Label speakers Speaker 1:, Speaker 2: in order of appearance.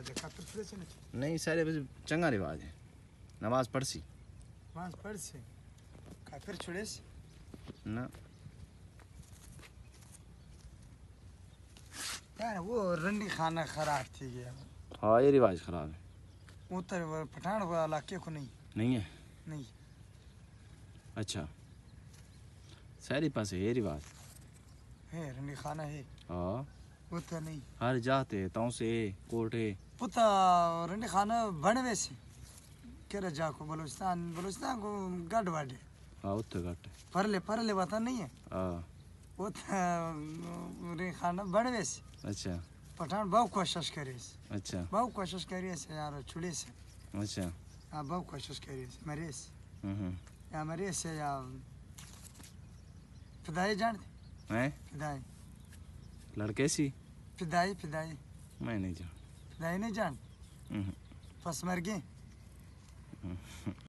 Speaker 1: रिवाज है काफिर छुड़े से
Speaker 2: नहीं सारे बस चंगा रिवाज है नमाज पढ़सी
Speaker 1: नमाज पढ़ से काफिर छुड़े से
Speaker 2: ना
Speaker 1: यार वो रंडी खाना खराब थी गया
Speaker 2: हाँ ये रिवाज खराब है
Speaker 1: उतर पठान को इलाके को
Speaker 2: नहीं है
Speaker 1: नहीं
Speaker 2: अच्छा सारे पास है ये रिवाज
Speaker 1: है रंडी खाना है
Speaker 2: हाँ
Speaker 1: वो तो नहीं
Speaker 2: हर जाते ताऊ से कोटे
Speaker 1: पुता रंडी खाना बने वैसे केरा जाको बलूचिस्तान को गढ़ वाडे
Speaker 2: हाँ उत्तर घट
Speaker 1: परले बात नहीं है
Speaker 2: हाँ
Speaker 1: वो रंडी खाना बने वैसे
Speaker 2: अच्छा
Speaker 1: पठान बहुत कोशिश करे
Speaker 2: अच्छा
Speaker 1: बहुत कोशिश करिए से यार छुड़े से
Speaker 2: अच्छा
Speaker 1: हाँ बहुत कोशिश करिए से मरे से
Speaker 2: हम्म
Speaker 1: या मरे से या फिदाई जानते
Speaker 2: हैं
Speaker 1: फिदाई
Speaker 2: लड़के सी
Speaker 1: फिदाई
Speaker 2: मैं नहीं जान
Speaker 1: फिदाई नहीं जान
Speaker 2: हम्म
Speaker 1: बस मर गए